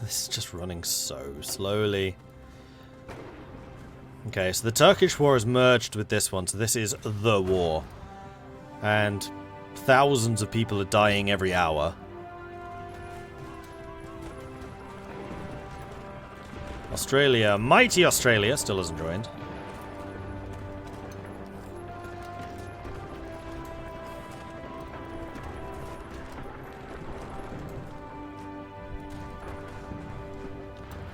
This is just running so slowly. Okay, so the Turkish war has merged with this one, so this is the war. And thousands of people are dying every hour. Australia, mighty Australia, still hasn't joined.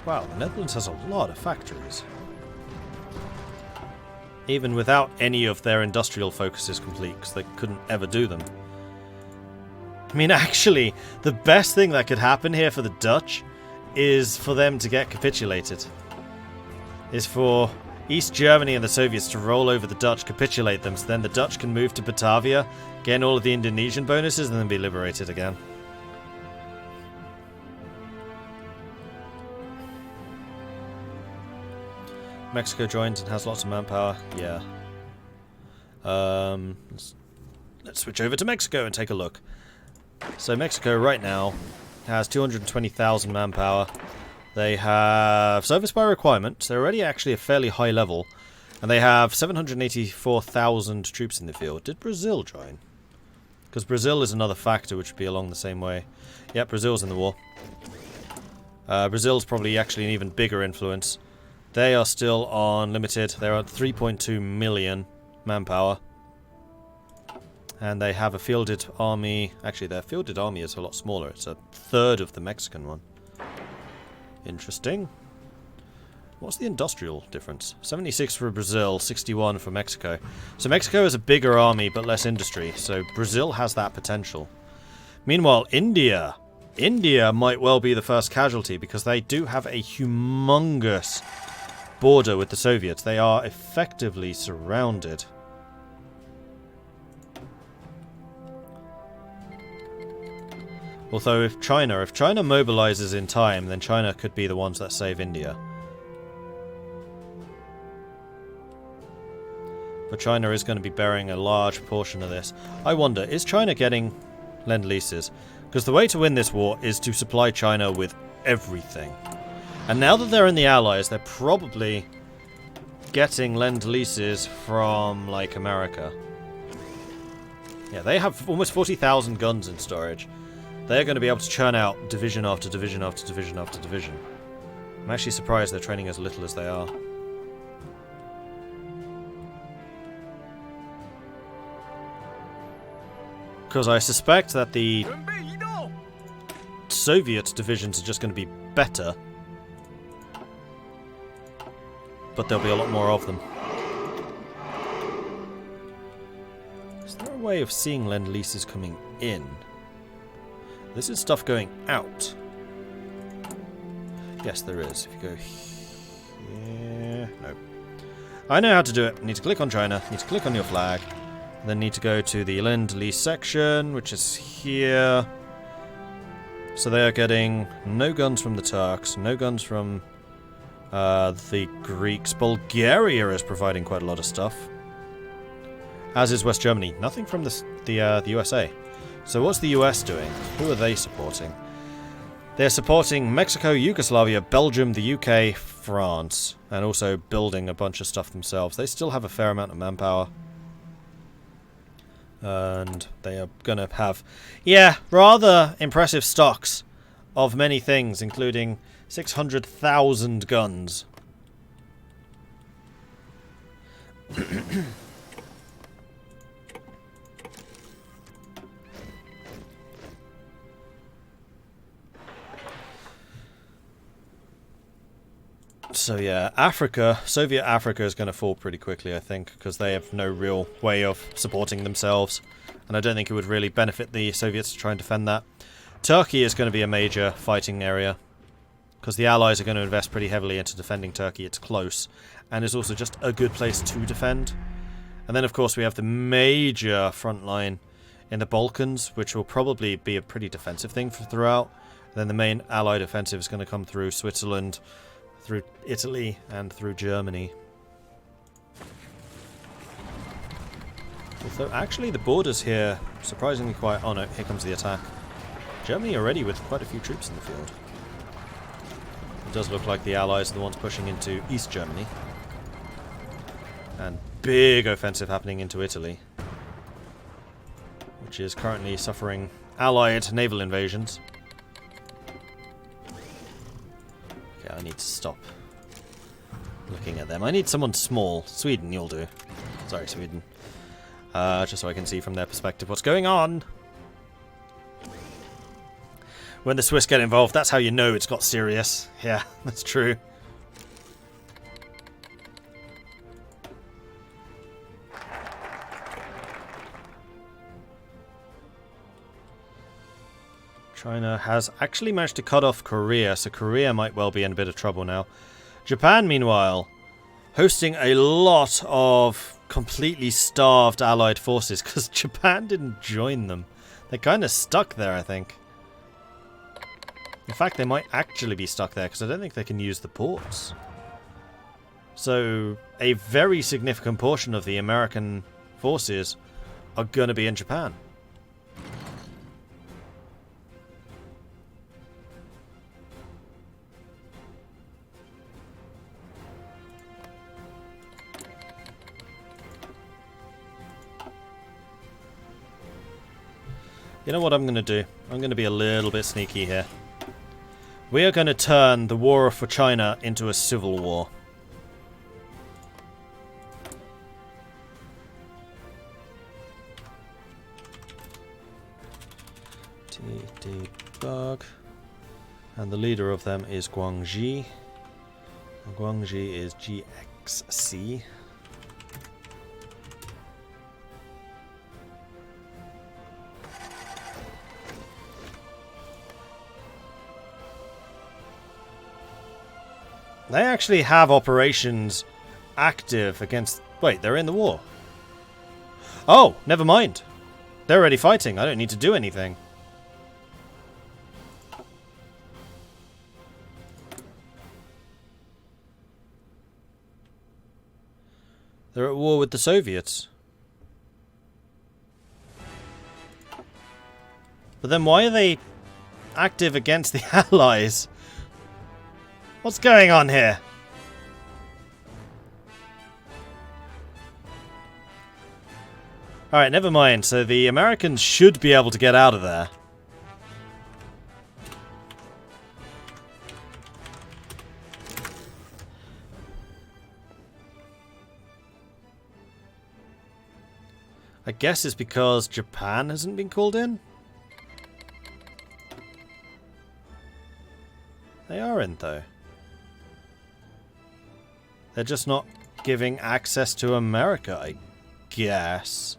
Wow, the Netherlands has a lot of factories. Even without any of their industrial focuses complete, because they couldn't ever do them. I mean, actually, the best thing that could happen here for the Dutch is for them to get capitulated. Is for East Germany and the Soviets to roll over the Dutch, capitulate them, so then the Dutch can move to Batavia, gain all of the Indonesian bonuses, and then be liberated again. Mexico joins and has lots of manpower. Yeah. Let's switch over to Mexico and take a look. So Mexico right now has 220,000 manpower. They have service by requirement. So they're already actually a fairly high level. And they have 784,000 troops in the field. Did Brazil join? Because Brazil is another factor which would be along the same way. Yep, Brazil's in the war. Brazil's probably actually an even bigger influence. They are still on limited. They're at 3.2 million manpower. And they have a fielded army. Actually, their fielded army is a lot smaller. It's a third of the Mexican one. Interesting. What's the industrial difference? 76 for Brazil, 61 for Mexico. So Mexico has a bigger army but less industry. So Brazil has that potential. Meanwhile, India. India might well be the first casualty because they do have a humongous border with the Soviets. They are effectively surrounded. Although if China mobilizes in time, then China could be the ones that save India. But China is going to be bearing a large portion of this. I wonder, is China getting Lend-leases? Because the way to win this war is to supply China with everything. And now that they're in the Allies, they're probably getting Lend-leases from, like, America. Yeah, they have almost 40,000 guns in storage. They're going to be able to churn out division after division after division after division. I'm actually surprised they're training as little as they are. Because I suspect that the Soviet divisions are just going to be better. But there'll be a lot more of them. Is there a way of seeing Lend-leases coming in? This is stuff going out. Yes, there is. If you go here... No. I know how to do it. Need to click on China. Need to click on your flag. Then need to go to the Lend-lease section, which is here. So they are getting no guns from the Turks, no guns from the Greeks. Bulgaria is providing quite a lot of stuff. As is West Germany. Nothing from the USA. So what's the US doing? Who are they supporting? They're supporting Mexico, Yugoslavia, Belgium, the UK, France. And also building a bunch of stuff themselves. They still have a fair amount of manpower. And they are going to have, yeah, rather impressive stocks of many things, including 600,000 guns. So yeah, Africa, Soviet Africa is going to fall pretty quickly, I think, because they have no real way of supporting themselves. And I don't think it would really benefit the Soviets to try and defend that. Turkey is going to be a major fighting area, because the Allies are going to invest pretty heavily into defending Turkey. It's close, and it's also just a good place to defend. And then, of course, we have the major front line in the Balkans, which will probably be a pretty defensive thing throughout. And then the main Allied offensive is going to come through Switzerland, through Italy, and through Germany. Although, actually, the borders here, surprisingly quite... Oh no, here comes the attack. Germany already with quite a few troops in the field. It does look like the Allies are the ones pushing into East Germany. And big offensive happening into Italy, which is currently suffering Allied naval invasions. Okay, I need to stop looking at them. I need someone small. Sweden, you'll do. Sorry, Sweden. Just so I can see from their perspective what's going on. When the Swiss get involved, that's how you know it's got serious. Yeah, that's true. China has actually managed to cut off Korea, so Korea might well be in a bit of trouble now. Japan, meanwhile, hosting a lot of completely starved Allied forces because Japan didn't join them. They're kind of stuck there, I think. In fact, they might actually be stuck there because I don't think they can use the ports. So, a very significant portion of the American forces are going to be in Japan. You know what I'm going to do? I'm going to be a little bit sneaky here. We are going to turn the war for China into a civil war. Debug. And the leader of them is Guangxi. And Guangxi is GXC. They actually have operations active against... Wait, they're in the war. Oh, never mind. They're already fighting. I don't need to do anything. They're at war with the Soviets. But then why are they active against the Allies? What's going on here? Alright, never mind. So the Americans should be able to get out of there. I guess it's because Japan hasn't been called in? They are in, though. They're just not giving access to America, I guess.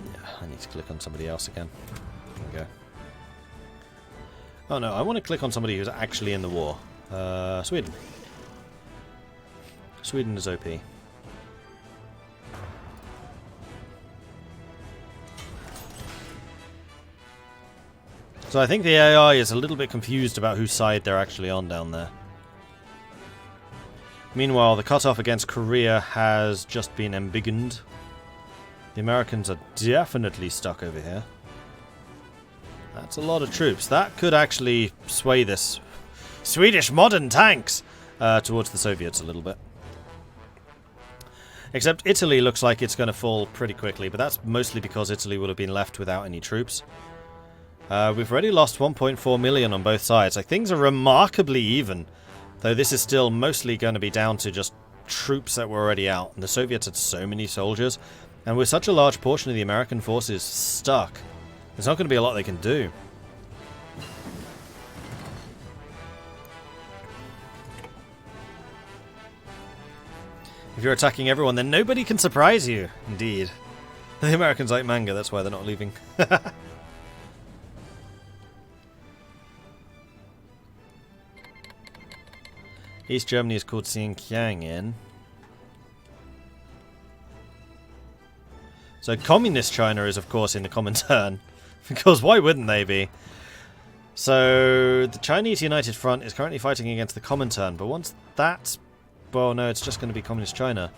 Yeah, I need to click on somebody else again. There we go. Oh no, I want to click on somebody who's actually in the war. Sweden. Sweden is OP. So I think the AI is a little bit confused about whose side they're actually on down there. Meanwhile, the cutoff against Korea has just been embiggened. The Americans are definitely stuck over here. That's a lot of troops. That could actually sway this Swedish modern tanks towards the Soviets a little bit. Except Italy looks like it's going to fall pretty quickly, but that's mostly because Italy would have been left without any troops. We've already lost 1.4 million on both sides. Like, things are remarkably even, though this is still mostly going to be down to just troops that were already out. And the Soviets had so many soldiers, and with such a large portion of the American forces stuck, there's not going to be a lot they can do. If you're attacking everyone, then nobody can surprise you. Indeed. The Americans like manga, that's why they're not leaving. East Germany is called Xinjiang in. So Communist China is, of course, in the Comintern. Because why wouldn't they be? So the Chinese United Front is currently fighting against the Comintern, but once that's... Well, no, it's just going to be Communist China.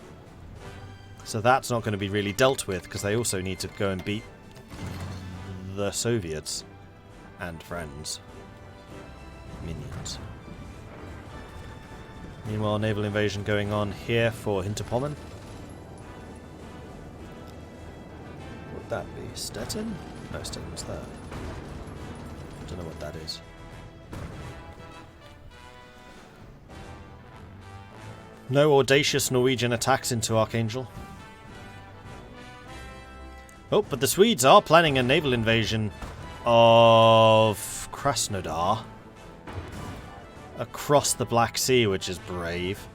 So that's not going to be really dealt with, because they also need to go and beat the Soviets and friends. Minions. Meanwhile, naval invasion going on here for Hinterpommern. Would that be Stettin? No, Stettin's there. Don't know what that is. No audacious Norwegian attacks into Archangel. Oh, but the Swedes are planning a naval invasion of Krasnodar across the Black Sea, which is brave.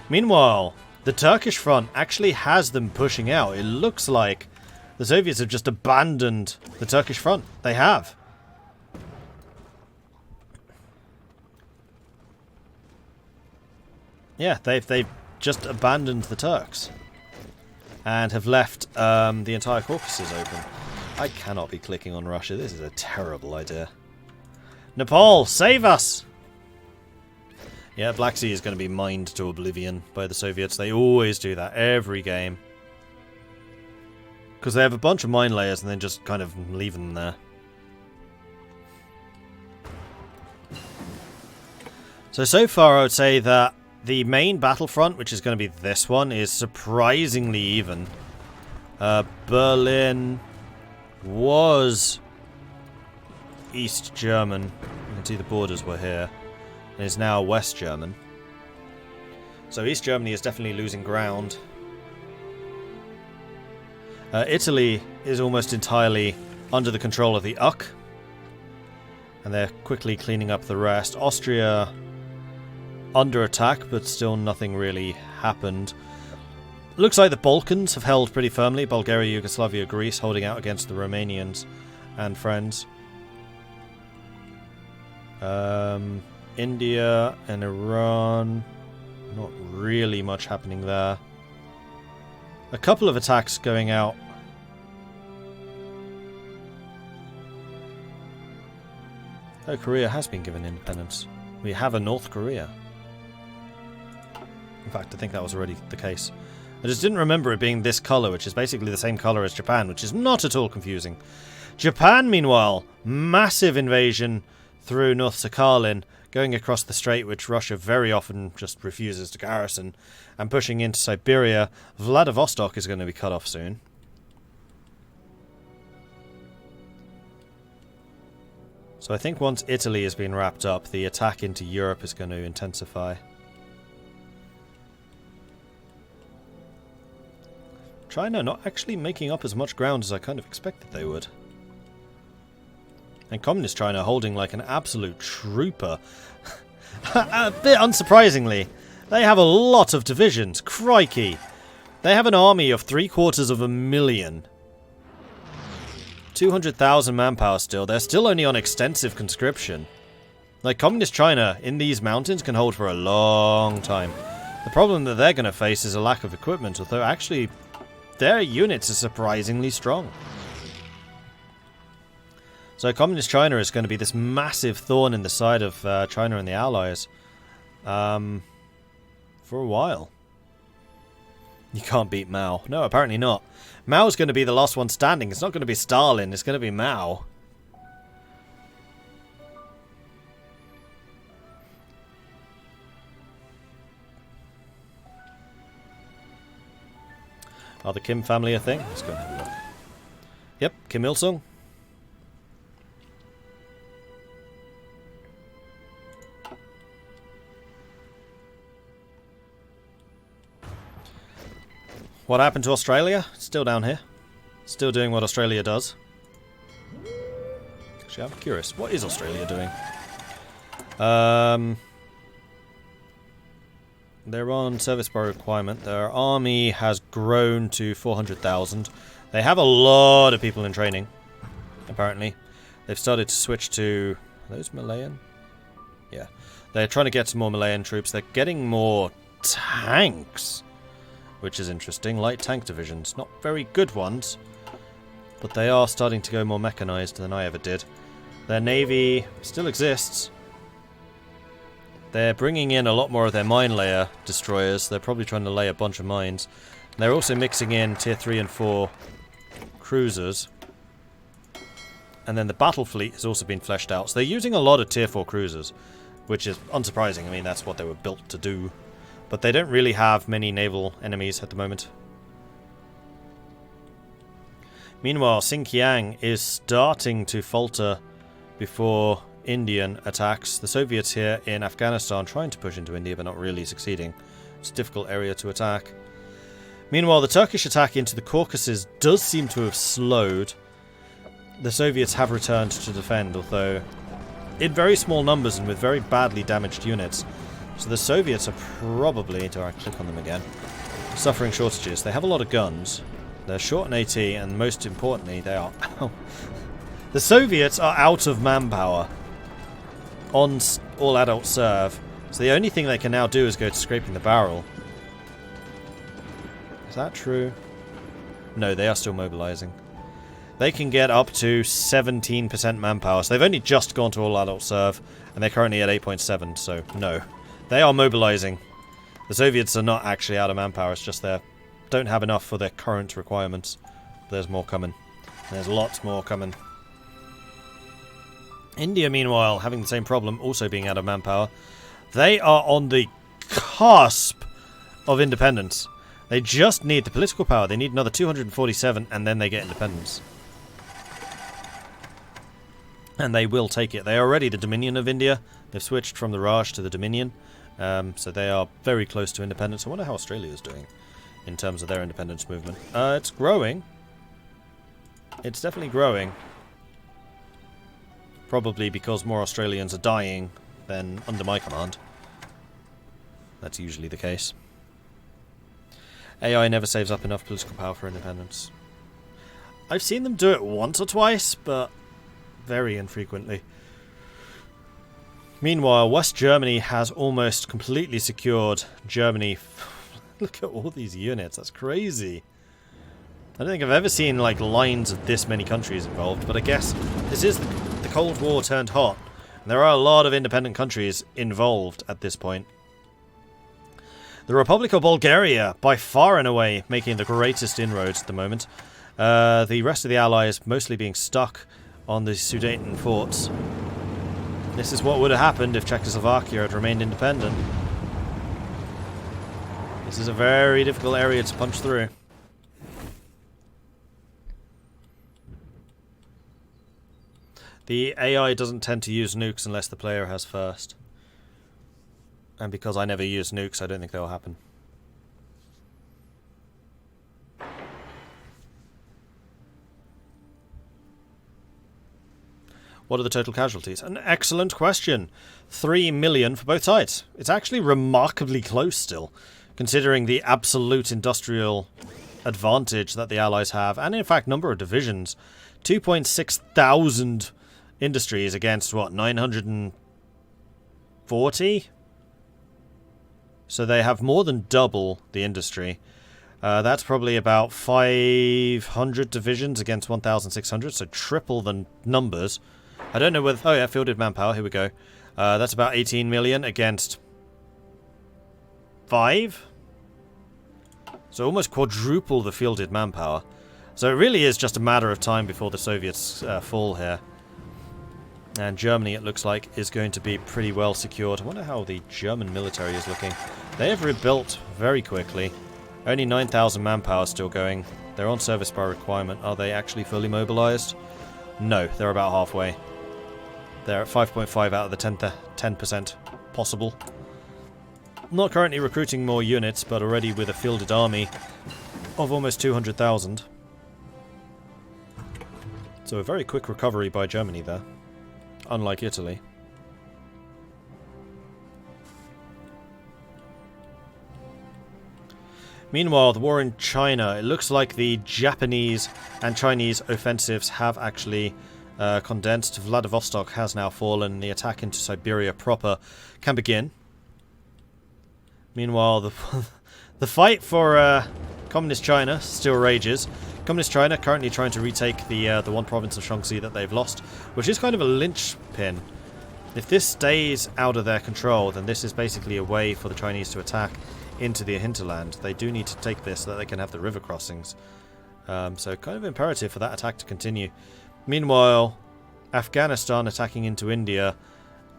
Meanwhile, the Turkish front actually has them pushing out. It looks like the Soviets have just abandoned the Turkish front. They have. Yeah, they've just abandoned the Turks. And have left the entire Caucasus open. I cannot be clicking on Russia. This is a terrible idea. Nepal, save us! Yeah, Black Sea is going to be mined to oblivion by the Soviets. They always do that every game. Because they have a bunch of mine layers and then just kind of leave them there. So far I would say that the main battlefront, which is going to be this one, is surprisingly even. Berlin was East German. You can see the borders were here. And is now West German. So East Germany is definitely losing ground. Italy is almost entirely under the control of the UK. And they're quickly cleaning up the rest. Austria under attack, but still nothing really happened. Looks like the Balkans have held pretty firmly. Bulgaria, Yugoslavia, Greece holding out against the Romanians and friends. India and Iran, not really much happening there. A couple of attacks going out. Oh, Korea has been given independence. We have a North Korea. In fact, I think that was already the case. I just didn't remember it being this colour, which is basically the same colour as Japan, which is not at all confusing. Japan, meanwhile, massive invasion through North Sakhalin, going across the strait, which Russia very often just refuses to garrison, and pushing into Siberia. Vladivostok is going to be cut off soon. So I think once Italy has been wrapped up, the attack into Europe is going to intensify. China not actually making up as much ground as I kind of expected they would. And Communist China holding like an absolute trooper. A bit unsurprisingly, they have a lot of divisions. Crikey. They have an army of 750,000. 200,000 manpower still. They're still only on extensive conscription. Like, Communist China in these mountains can hold for a long time. The problem that they're going to face is a lack of equipment, although actually their units are surprisingly strong. So Communist China is going to be this massive thorn in the side of China and the Allies for a while. You can't beat Mao. No, apparently not. Mao's going to be the last one standing. It's not going to be Stalin. It's going to be Mao. Are the Kim family a thing? Let's go and have a look. Yep, Kim Il-sung. What happened to Australia? It's still down here. Still doing what Australia does. Actually, I'm curious. What is Australia doing? They're on service by requirement. Their army has grown to 400,000. They have a lot of people in training, apparently. They've started to switch to... Are those Malayan? Yeah. They're trying to get some more Malayan troops. They're getting more tanks, which is interesting. Light tank divisions. Not very good ones, but they are starting to go more mechanized than I ever did. Their navy still exists. They're bringing in a lot more of their mine layer destroyers. They're probably trying to lay a bunch of mines. They're also mixing in tier 3 and 4 cruisers. And then the battle fleet has also been fleshed out. So they're using a lot of tier 4 cruisers, which is unsurprising. I mean, that's what they were built to do. But they don't really have many naval enemies at the moment. Meanwhile, Xinjiang is starting to falter before Indian attacks. The Soviets here in Afghanistan trying to push into India, but not really succeeding. It's a difficult area to attack. Meanwhile, the Turkish attack into the Caucasus does seem to have slowed. The Soviets have returned to defend, although in very small numbers and with very badly damaged units. So the Soviets are probably, do I click on them again, suffering shortages. They have a lot of guns. They're short on AT, and most importantly, they are... the Soviets are out of manpower on all-adult serve. So the only thing they can now do is go to scraping the barrel. Is that true? No, they are still mobilizing. They can get up to 17% manpower. So they've only just gone to all-adult serve, and they're currently at 8.7, so no. They are mobilizing. The Soviets are not actually out of manpower, it's just they don't have enough for their current requirements. There's more coming. There's lots more coming. India, meanwhile, having the same problem, also being out of manpower. They are on the cusp of independence. They just need the political power. They need another 247, and then they get independence. And they will take it. They are already the Dominion of India. They've switched from the Raj to the Dominion. So they are very close to independence. I wonder how Australia is doing in terms of their independence movement. It's growing. It's definitely growing. Probably because more Australians are dying than under my command. That's usually the case. AI never saves up enough political power for independence. I've seen them do it once or twice, but very infrequently. Meanwhile, West Germany has almost completely secured Germany. Look at all these units, that's crazy. I don't think I've ever seen like lines of this many countries involved, but I guess this is the Cold War turned hot. And there are a lot of independent countries involved at this point. The Republic of Bulgaria, by far and away, making the greatest inroads at the moment. The rest of the allies mostly being stuck on the Sudeten forts. This is what would have happened if Czechoslovakia had remained independent. This is a very difficult area to punch through. The AI doesn't tend to use nukes unless the player has first. And because I never use nukes, I don't think that will happen. What are the total casualties? An excellent question. 3 million for both sides. It's actually remarkably close still, considering the absolute industrial advantage that the Allies have, and in fact number of divisions. 2.6 thousand industries against, what, 940? So they have more than double the industry. That's probably about 500 divisions against 1,600, so triple the numbers. I don't know whether... Oh yeah, fielded manpower, here we go. That's about 18 million against 5. So almost quadruple the fielded manpower. So it really is just a matter of time before the Soviets fall here. And Germany, it looks like, is going to be pretty well secured. I wonder how the German military is looking. They have rebuilt very quickly. Only 9,000 manpower still going. They're on service by requirement. Are they actually fully mobilized? No, they're about halfway. They're at 5.5 out of the 10% possible. Not currently recruiting more units, but already with a fielded army of almost 200,000. So a very quick recovery by Germany there. Unlike Italy. Meanwhile, the war in China, it looks like the Japanese and Chinese offensives have actually condensed. Vladivostok has now fallen. The attack into Siberia proper can begin. Meanwhile, the fight for Communist China still rages. Communist China currently trying to retake the one province of Shaanxi that they've lost, which is kind of a linchpin. If this stays out of their control, then this is basically a way for the Chinese to attack into the hinterland. They do need to take this so that they can have the river crossings. So kind of imperative for that attack to continue. Meanwhile, Afghanistan attacking into India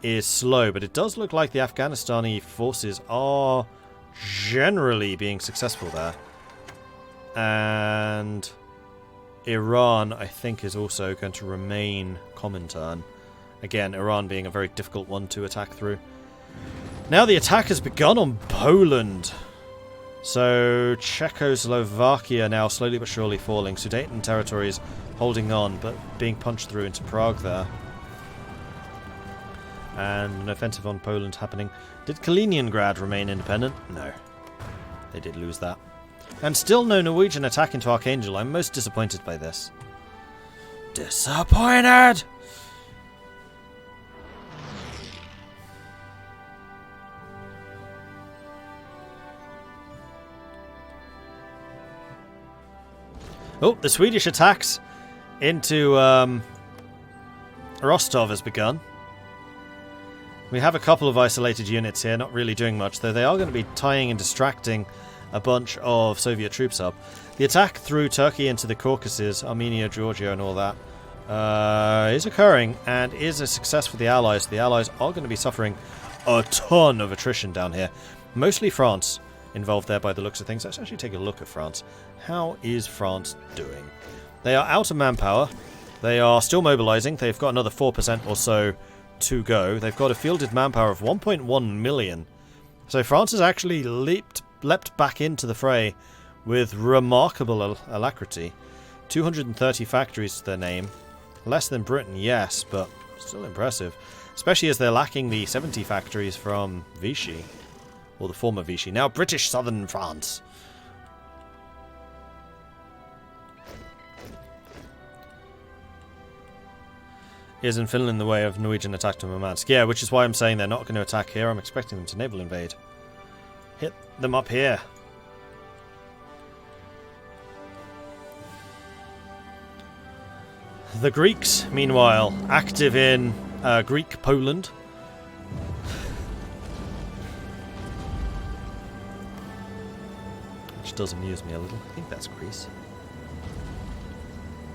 is slow, but it does look like the Afghanistani forces are generally being successful there. And Iran, I think, is also going to remain Comintern. Again, Iran being a very difficult one to attack through. Now the attack has begun on Poland. So Czechoslovakia now slowly but surely falling. Sudeten territories holding on, but being punched through into Prague there. And an offensive on Poland happening. Did Kaliningrad remain independent? No. They did lose that. And still no Norwegian attack into Archangel. I'm most disappointed by this. Disappointed! Oh, the Swedish attacks into Rostov has begun. We have a couple of isolated units here, not really doing much, though they are going to be tying and distracting a bunch of Soviet troops up. The attack through Turkey into the Caucasus, Armenia, Georgia and all that is occurring and is a success for the Allies. The Allies are going to be suffering a ton of attrition down here. Mostly France involved there by the looks of things. Let's actually take a look at France. How is France doing? They are out of manpower. They are still mobilizing. They've got another 4% or so to go. They've got a fielded manpower of 1.1 million. So France has actually leapt back into the fray with remarkable alacrity. 230 factories to their name. Less than Britain, yes, but still impressive. Especially as they're lacking the 70 factories from Vichy. Or the former Vichy. Now British southern France. Is in Finland in the way of Norwegian attack to Murmansk. Yeah, which is why I'm saying they're not going to attack here. I'm expecting them to naval invade. Hit them up here. The Greeks, meanwhile, active in Greek Poland. Which does amuse me a little. I think that's Greece.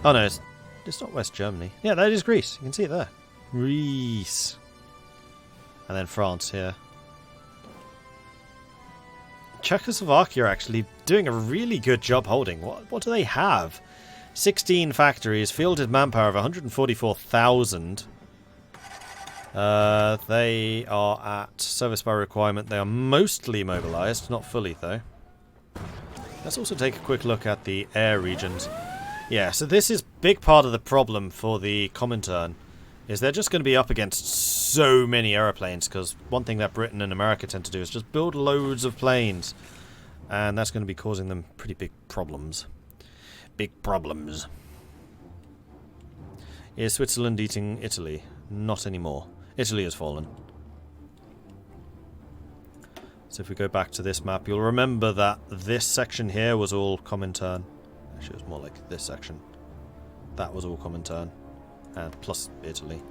Oh no, it's not West Germany. Yeah, that is Greece. You can see it there. Greece. And then France here. Czechoslovakia are actually doing a really good job holding. What do they have? 16 factories, fielded manpower of 144,000. They are at service by requirement. They are mostly mobilized, not fully though. Let's also take a quick look at the air regions. Yeah, so this is big part of the problem for the Comintern, is they're just going to be up against so many aeroplanes, because one thing that Britain and America tend to do is just build loads of planes, and that's going to be causing them pretty big problems. Big problems. Is Switzerland eating Italy? Not anymore. Italy has fallen. So if we go back to this map, you'll remember that this section here was all Comintern. Actually, it was more like this section. That was all Comintern. And plus Italy.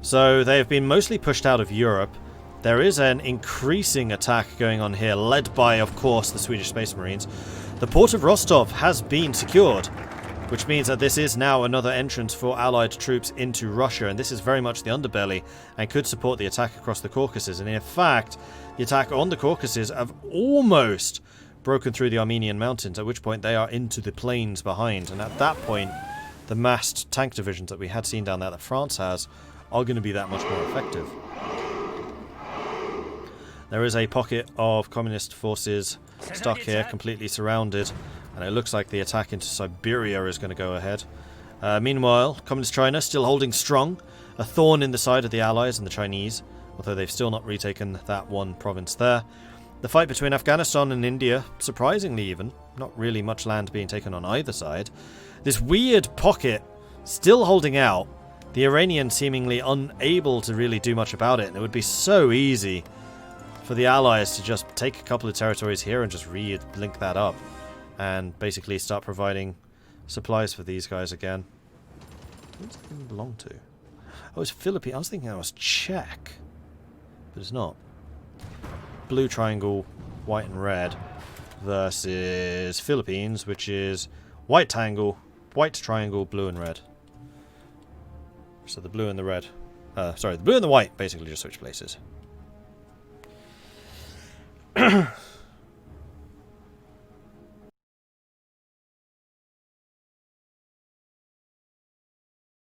So they've been mostly pushed out of Europe. There is an increasing attack going on here, led by, of course, the Swedish Space Marines. The port of Rostov has been secured, which means that this is now another entrance for Allied troops into Russia, and this is very much the underbelly and could support the attack across the Caucasus. And in fact, the attack on the Caucasus have almost broken through the Armenian mountains, at which point they are into the plains behind. And at that point, the massed tank divisions that we had seen down there that France has are going to be that much more effective. There is a pocket of communist forces stuck here, completely surrounded, and it looks like the attack into Siberia is going to go ahead. Meanwhile, Communist China still holding strong, a thorn in the side of the Allies and the Chinese, although they've still not retaken that one province there. The fight between Afghanistan and India, surprisingly even, not really much land being taken on either side. This weird pocket still holding out, the Iranians seemingly unable to really do much about it, and it would be so easy for the Allies to just take a couple of territories here and just link that up and basically start providing supplies for these guys again. Who does it even belong to? Oh, it's Philippines. I was thinking that was Czech, but it's not. Blue triangle white and red, versus Philippines, which is white triangle, blue and red. So the blue and the red. Sorry, the blue and the white basically just switch places.